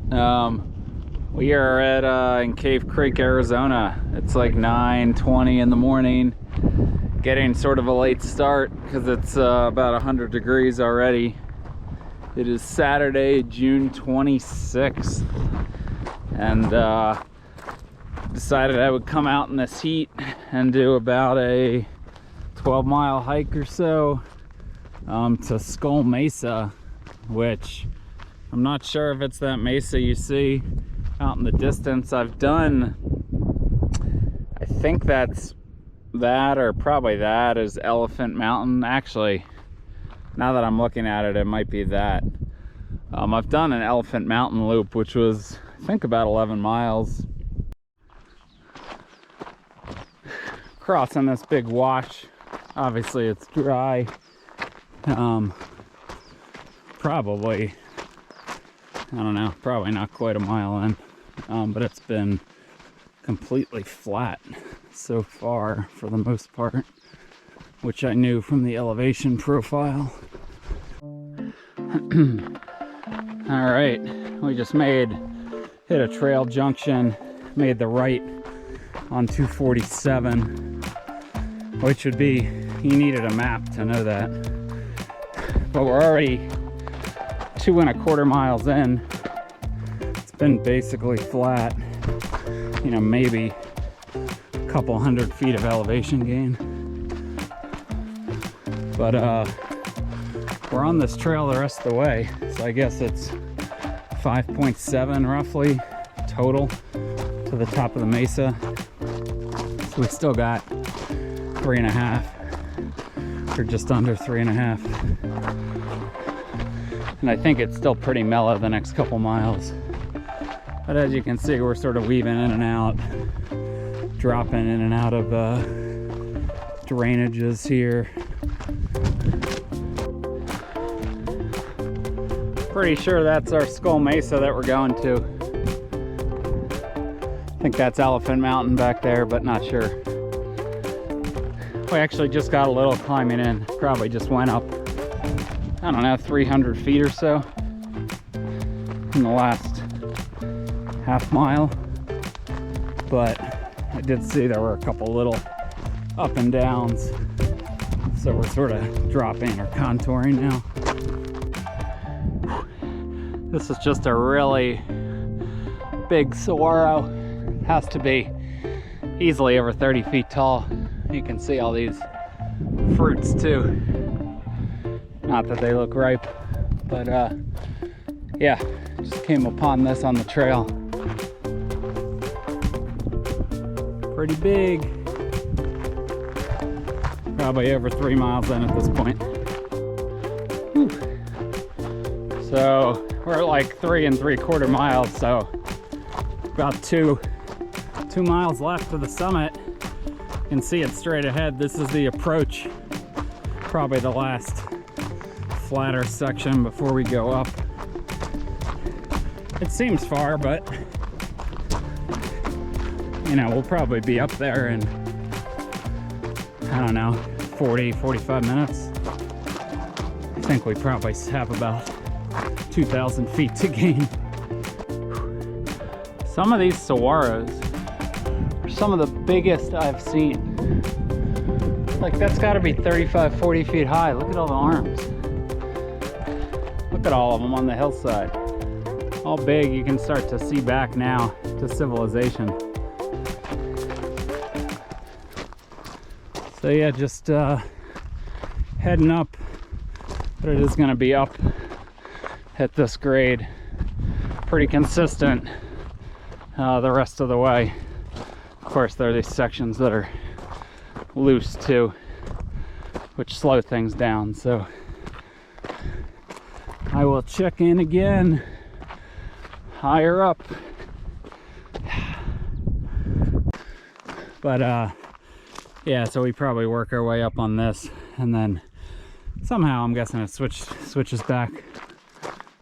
We are at in Cave Creek, Arizona. It's like 9:20 in the morning. Getting sort of a late start because it's about 100 degrees already. It is Saturday, June 26th, and decided I would come out in this heat and do about a 12-mile hike or so to Skull Mesa, which I'm not sure if it's that mesa you see out in the distance. I've done, I think that's that, or probably that is Elephant Mountain. Actually, now that I'm looking at it, it might be that. I've done an Elephant Mountain loop, which was, I think, about 11 miles. Crossing this big wash. Obviously it's dry. Probably, I don't know, probably not quite a mile in, but it's been completely flat so far for the most part, which I knew from the elevation profile. All right, we just hit a trail junction, made the right on 247, which would be, you needed a map to know that, but we're already 2¼ miles in. It's been basically flat, you know, maybe a couple 100 feet of elevation gain, but we're on this trail the rest of the way, so I guess it's 5.7 roughly total to the top of the mesa. So we still got 3.5, or just under 3.5, and I think it's still pretty mellow the next couple miles. But as you can see, we're sort of weaving in and out, dropping in and out of drainages here. Pretty sure that's our Skull Mesa that we're going to. I think that's Elephant Mountain back there, but not sure. We actually just got a little climbing in. Probably just went up, I don't know, 300 feet or so in the last half mile. But I did see there were a couple little up and downs. So we're sort of dropping or contouring now. This is just a really big saguaro. Has to be easily over 30 feet tall. You can see all these fruits too. Not that they look ripe, but yeah, just came upon this on the trail. Pretty big. Probably over 3 miles in at this point. Whew. So we're like 3¾ miles, so about two miles left to the summit. You can see it straight ahead. This is the approach, probably the last flatter section before we go up. It seems far, but you know, we'll probably be up there in, I don't know, 40-45 minutes. I think we probably have about 2,000 feet to gain. Some of these saguaros are some of the biggest I've seen. Like, that's got to be 35-40 feet high. Look at all the arms. Look at all of them on the hillside. All big. You can start to see back now to civilization. So yeah, just heading up, but it is going to be up at this grade, pretty consistent the rest of the way. Of course, there are these sections that are loose too, which slow things down. So I will check in again higher up. But yeah, so we probably work our way up on this, and then somehow I'm guessing it switches back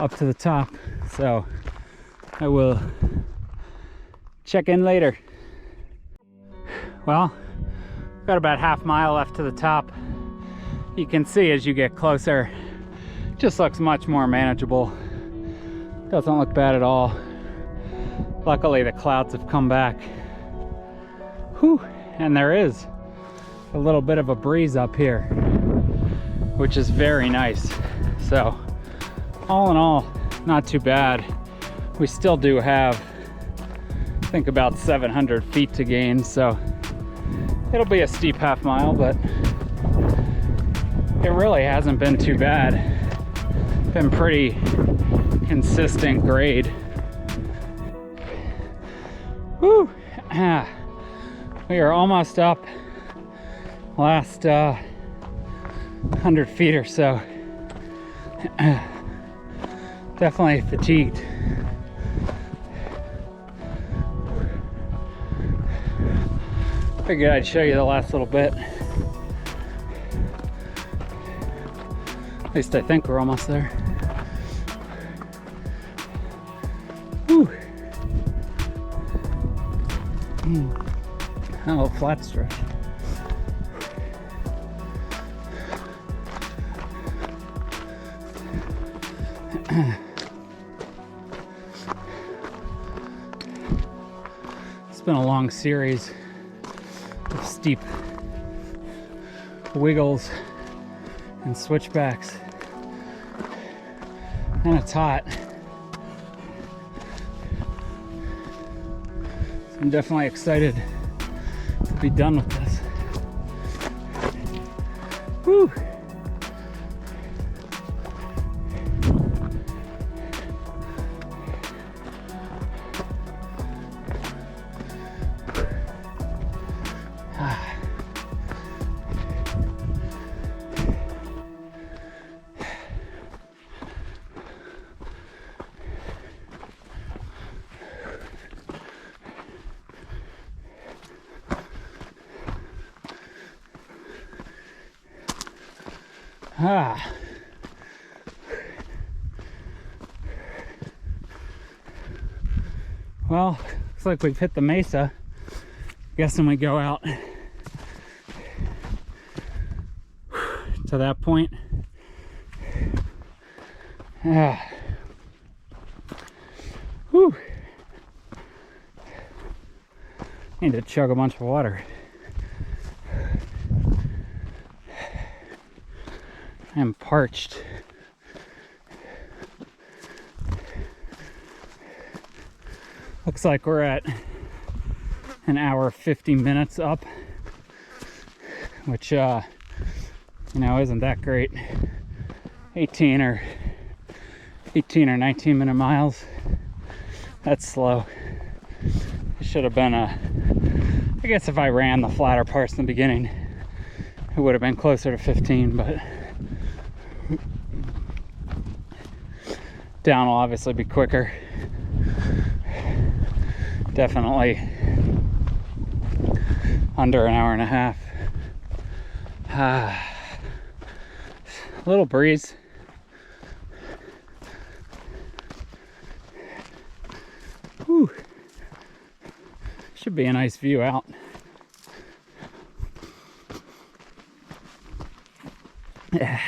up to the top. So I will check in later. Well, got about half mile left to the top. You can see as you get closer, just looks much more manageable. Doesn't look bad at all. Luckily the clouds have come back. Whew, and there is a little bit of a breeze up here, which is very nice. So all in all, not too bad. We still do have, I think, about 700 feet to gain, so it'll be a steep half mile, but it really hasn't been too bad. Been pretty consistent grade. Woo! We are almost up. Last 100 feet or so. Definitely fatigued. Figured I'd show you the last little bit. At least I think we're almost there. Whew. A little flat stretch. It's been a long series of steep wiggles and switchbacks, and it's hot. So I'm definitely excited to be done with this. Whew. Well, looks like we've hit the Mesa. Guessing we go out to that point. Whew. Need to chug a bunch of water. I'm parched. Looks like we're at an hour 50 minutes up, which you know, isn't that great. 18 or 19 minute miles. That's slow. It should have been I guess if I ran the flatter parts in the beginning, it would have been closer to 15, but down will obviously be quicker. Definitely under an hour and a half. A little breeze. Whew. Should be a nice view out. Yeah.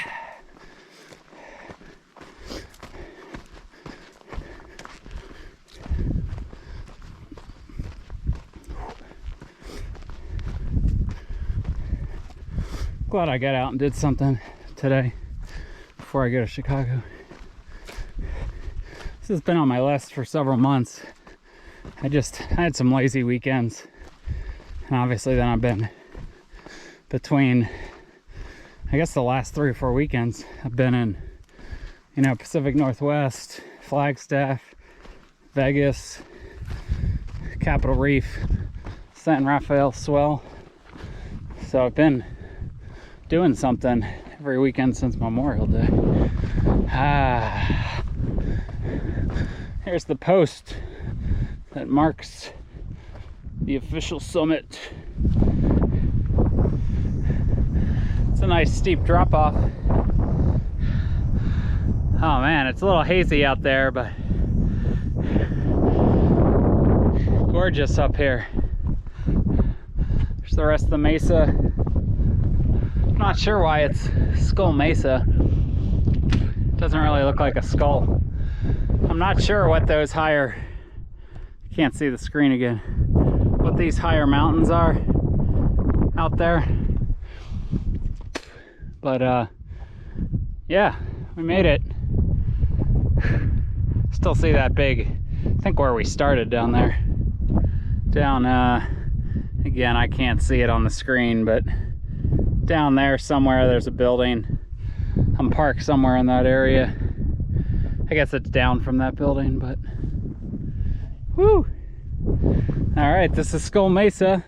Glad I got out and did something today before I go to Chicago. This has been on my list for several months. I had some lazy weekends, and obviously then I've been between, I guess the last 3 or 4 weekends I've been in, you know, Pacific Northwest, Flagstaff, Vegas, Capitol Reef, San Rafael Swell. So I've been doing something every weekend since Memorial Day. Here's the post that marks the official summit. It's a nice steep drop off. Oh man, it's a little hazy out there, but gorgeous up here. There's the rest of the mesa. I'm not sure why it's Skull Mesa. Doesn't really look like a skull. I'm not sure what those higher can't see the screen again, what these higher mountains are out there. But yeah, we made it. Still see that big, I think where we started down there. Down, again, I can't see it on the screen, but down there somewhere there's a building. I'm parked somewhere in that area. I guess it's down from that building, but whoo! All right, this is Skull Mesa.